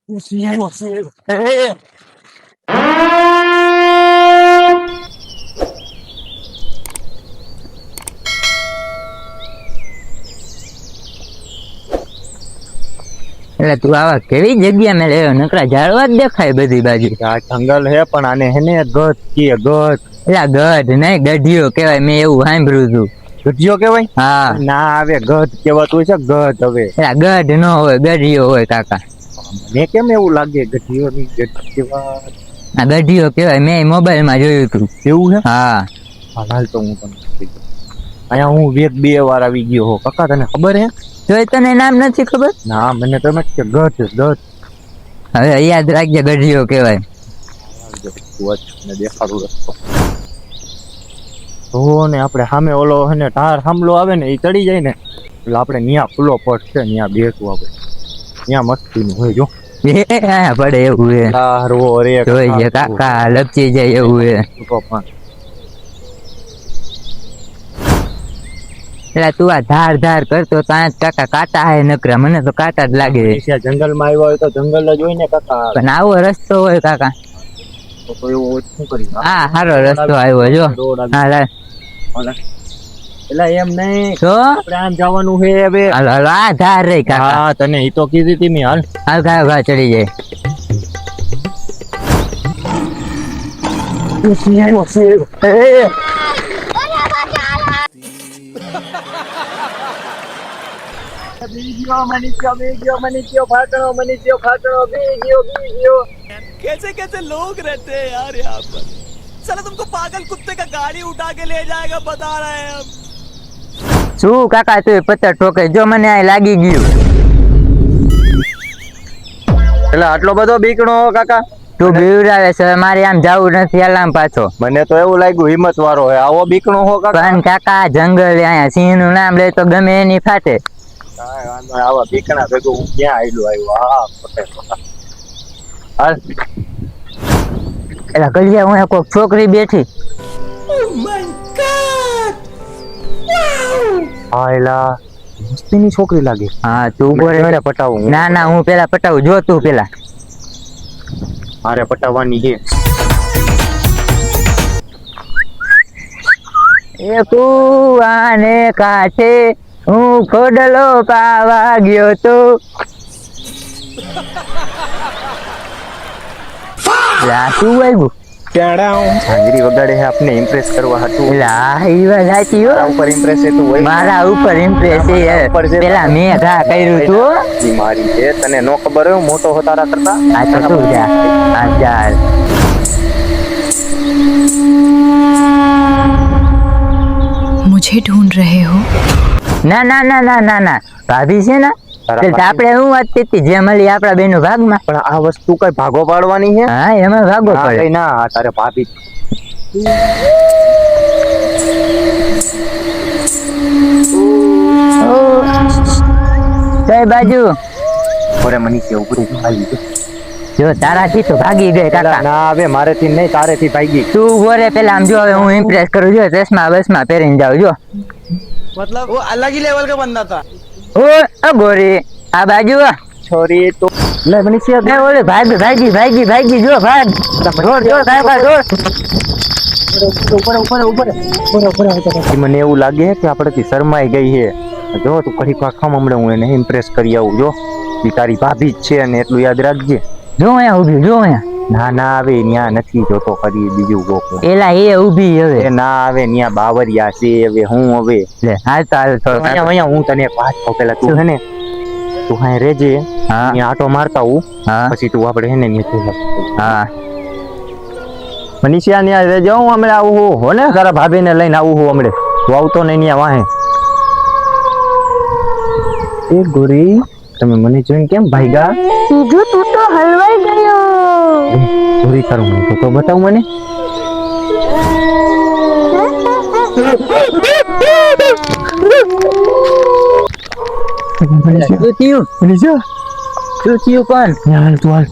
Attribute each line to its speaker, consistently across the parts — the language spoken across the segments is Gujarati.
Speaker 1: Ciego, ciego. ¡Eh!
Speaker 2: એટલે તું આવા કેવી જગ્યા મેં લેવો નકરા ઝાડવા જ દેખાય બધી બાજુ.
Speaker 1: આ જંગલ હે પણ આને હે ને ગધ કે ગધ.
Speaker 2: એટલે ગઢ નહીં ગઢિયો કેવાય, મેં એવું સાંભળ્યું હતું.
Speaker 1: ગઢિયો કેવાય?
Speaker 2: હા
Speaker 1: ના આવે ગધ કેવાતું છે ગધ હવે.
Speaker 2: એટલે ગઢ નો હોય ગઢિયો હોય કાકા.
Speaker 1: મને કેમ એવું લાગે ગઢિયો ની ગઢ કેવા?
Speaker 2: આ ગઢિયો કેવાય, મેં મોબાઈલ માં જોયું હતું.
Speaker 1: એવું હે?
Speaker 2: હા
Speaker 1: હાલ તો હું તમને અહીંયા હું વેદ 2 વાર આવી ગયો હો. કાકા તને ખબર હે?
Speaker 2: જોઈ તને નામ નથી ખબર?
Speaker 1: ના મને તમે કે ગધ ગધ.
Speaker 2: હવે યાદ રાખજે ગઢિયો કેવાય.
Speaker 1: ને દેખાડું રસ્તો તો ને આપણે સામે ઓલો હે ને ઢાર થાંભલો આવે ને એ ચડી જાય ને એટલે આપણે ન્યા ખુલ્લો પટ છે, ન્યા બેસવું આપણે. ન્યા મસ્તી નું હોય જો.
Speaker 2: પડે એવું હે.
Speaker 1: તારો રે
Speaker 2: જોઈ છે કાકા લપચી જાય એવું હે. એટલે તું આ ધાર ધાર કરતો ત્યાં કાકા કાંટા હે નકરા, મને તો કાંટા જ લાગે.
Speaker 1: જંગલ માં આવ્યો હોય તો જંગલ જ હોય ને કાકા.
Speaker 2: પણ આવો રસ્તો હોય કાકા
Speaker 1: તો એવો હોય શું કરી?
Speaker 2: હા સારો રસ્તો આવ્યો જો. હા લાય
Speaker 1: એટલે એમ નહીં
Speaker 2: તો
Speaker 1: આપણે આમ જવાનું છે હવે.
Speaker 2: હાલો હાલો આ ધાર રે કાકા.
Speaker 1: હા તને ઈ તો કીધી હતી મેં. હાલ
Speaker 2: હાલ ઘા ઘા ચડી જાય.
Speaker 1: ciego, ciego. ¡Eh!
Speaker 3: कैसे कैसे लोग रहते हैं यार यहाँ पर। साला तुमको पागल कुत्ते का गाड़ी उठा के ले जाएगा बता रहे हैं हम।
Speaker 2: શું કાકા તું પત્તર ઠોકે જો મને આ લાગી ગયું.
Speaker 1: એટલે આટલો બધો બીકણો કાકા?
Speaker 2: તું બીવડાવે છે મારે આમ જવું નથી આલામ પાછો.
Speaker 1: મને તો એવું લાગ્યું હિંમત વાળો હે. આવો બીકણો હો કાકા?
Speaker 2: પણ કાકા જંગલ અહીંયા સિંહ નું નામ લે તો ગમે એની ફાટે.
Speaker 1: આવા બીકણા ભેગું હું ક્યાં આયલું આવ્યો? હા પટેલ હાલ.
Speaker 2: એટલે કલિયા હું કોઈક છોકરી બેઠી.
Speaker 1: હા એલા મસ્તીની છોકરી લાગે.
Speaker 2: હા તું ઉભો રે.
Speaker 1: પટાવું?
Speaker 2: ના ના હું પેલા પટાવું, જો તું પેલા.
Speaker 1: મારે પટાવવાની છે.
Speaker 2: એ કુવાને કાંઠે હું ખોડલો પાવા ગયો તો. શું આવ્યું?
Speaker 1: ઝાંઝરી વગાડે છે આપને ઇમ્પ્રેસ કરવા હતું. ઉપર ઇમ્પ્રેસ છે તું?
Speaker 2: મારા ઉપર ઇમ્પ્રેસ છે. પેલા મેં ઘા કર્યું તું.
Speaker 1: મારી છે તને નો ખબર હોય મોટો હો તારા કરતા.
Speaker 2: આ તો તું જા. આ ચાલ.
Speaker 4: मुझे ढूंढ रहे हो?
Speaker 2: ના ના ના ના ના ના ભાભી છે ને આપણે હું વાત કરતી જે મળી આપણા બેનો ભાગમાં.
Speaker 1: પણ આ વસ્તુ કઈ ભાગો પાડવાની છે?
Speaker 2: હા એમાં ભાગો પડે.
Speaker 1: ના તારે ભાભી
Speaker 2: કઈ બાજુ?
Speaker 1: ઓરે મનીષ એવું ખાલી
Speaker 2: જો તારાથી તો ભાગી ગઈ કાકા.
Speaker 1: ના હવે મારેથી નહીં તારેથી ભાગી.
Speaker 2: તું બોરે પેલા આમ જો હવે હું ઇમ્પ્રેસ કરું જો ચશ્મા બસમાં પહેરીને જાઉં જો.
Speaker 3: मतलब वो अलग ही लेवल का बंदा था।
Speaker 2: ઓ ગોરી આ બાજુ
Speaker 1: છોરી તો લે મનીષ
Speaker 2: એ ઓલે ભાગી ભાગી ભાગી ભાગી જો ભાગ. દોડ દોડ કાકા દોડ.
Speaker 1: મને એવું લાગે કે આપણેથી શરમાઈ ગઈ છે. જો તું ઘડીક વાર ખમ હમણાં હું એને ઇમ્પ્રેસ કરી આવું. જો ઈ તારી ભાભી જ છે અને એટલું યાદ રાખજે.
Speaker 2: જો અહીંયા ઊભી જો અહીંયા.
Speaker 1: ના ના આવે ન્યા નથી જોતો ખરી બીજું કોક.
Speaker 2: એલા એ ઊભી હવે.
Speaker 1: એ ના આવે ન્યા બાવરિયા છે. હવે હું હવે
Speaker 2: લે હાલ તો હાલ થોડો
Speaker 1: અહીંયા હું તને એક વાત કહું પેલા તું હે ને તું હા રેજે.
Speaker 2: હા
Speaker 1: ન્યા આટો મારતા હું
Speaker 2: હા
Speaker 1: પછી તું આપણે હે ને ન્યા
Speaker 2: હા
Speaker 1: મનીષિયા ન્યા રેજે. હું હમણાં આવું હું હો ને તારા ભાભીને લઈને આવું હું હમણાં. તું આવતો નહીં ન્યા વાહે. એ ગોરી તમે મને જોઈને કેમ ભાગ્યા?
Speaker 4: सीधू तू तो हलवाई गयो।
Speaker 1: ચોરી કરું તો બતાવ મને.
Speaker 2: શું થયું?
Speaker 1: મનીષા
Speaker 2: શું થયું પણ?
Speaker 1: હાલ તું હાલ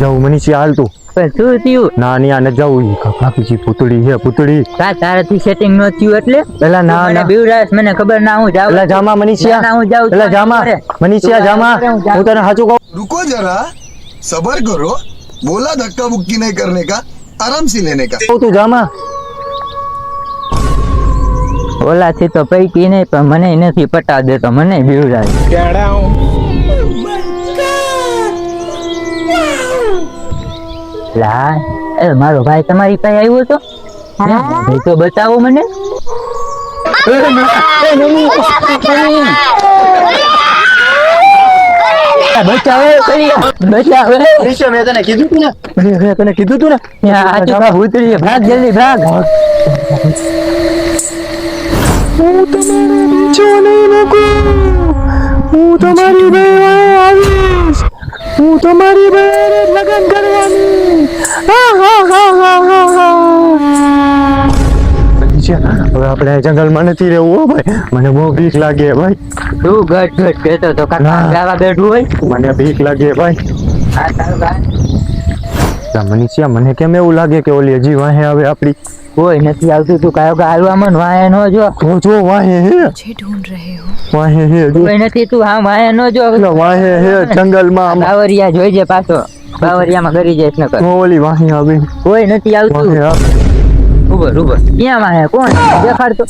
Speaker 1: જાઉં મનીષા હાલ તું.
Speaker 2: પણ શું થયું?
Speaker 1: ના ન્યા ન જાઉં. કાકીજી પૂતળી છે પૂતળી.
Speaker 2: કા તારાથી સેટિંગ ન થયું એટલે?
Speaker 1: પેલા ના
Speaker 2: મને
Speaker 1: ના
Speaker 2: બીવડાસ મને ખબર ના હું જાઉં.
Speaker 1: પેલા જામા મનીષિયા.
Speaker 2: ના હું જાઉં.
Speaker 1: પેલા જામા મનીષિયા જામા હું તને સાચું કહું.
Speaker 5: रुको जरा सबर करो, बोला धक्का मुक्की नहीं करने का, आराम से लेने का।
Speaker 1: તું જામાં
Speaker 2: ઓલાથી તો પૈકી નહીં પણ મને નથી પટાવ દેતો, મને બીવડાવે. લા એ મારો ભાઈ તમારી પાસે આવ્યો તો ભાઈ તો બતાવો મને. બચાવે બચાવે.
Speaker 1: મેં તને કીધું તું ને
Speaker 2: ભૂતરી ભાગ જલ્દી ભાગ.
Speaker 1: હું તમારી બેન આવીશ, હું તમારી બેન લગન કરવાની. હવે આપણે જંગલમાં નથી રહેવું હો ભાઈ, મને બહુ બીક લાગે ભાઈ.
Speaker 2: તું ગટ ગટ કહેતો તો કાકા ગાવા બેઠું હોય.
Speaker 1: મને બીક લાગે ભાઈ.
Speaker 2: આ તારું ભાઈ
Speaker 1: મનીષિયા, મને કેમ એવું લાગે કે ઓલી હજી વાહે આવે આપડી?
Speaker 2: કોઈ નથી આવતું, તું કાયો હાલવામાં વાય નો જો.
Speaker 1: જો વાહે હે,
Speaker 4: मुझे ढूंढ रहे हो?
Speaker 1: વાહે હે, જો
Speaker 2: કોઈ નથી, તું હા વાય નો જો.
Speaker 1: વાહે હે જંગલમાં.
Speaker 2: બાવરિયા જોઈજે પાછો, બાવરિયામાં કરી જઈશ નકર.
Speaker 1: ઓલી વાહે આવે,
Speaker 2: કોઈ નથી આવતું.
Speaker 1: વાહે આવે.
Speaker 2: ઉભર ઉભર ક્યાં વાહે કોણ દેખાડતો?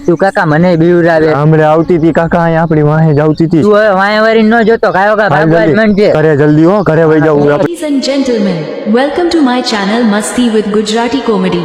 Speaker 2: તું કાકા મને બીવડાવે.
Speaker 1: હમણાં આવતી હતી કાકા, અહીંયા આપણી વાહે જ આવતી હતી.
Speaker 2: તું હવે વાય વારી ન જોતો કાયો કા ભાગવા જ માંડજે.
Speaker 1: ઘરે જલ્દી હો, ઘરે વઈ જવું આપણે.
Speaker 4: Ladies and gentlemen, welcome to my channel Masti with Gujarati Comedy.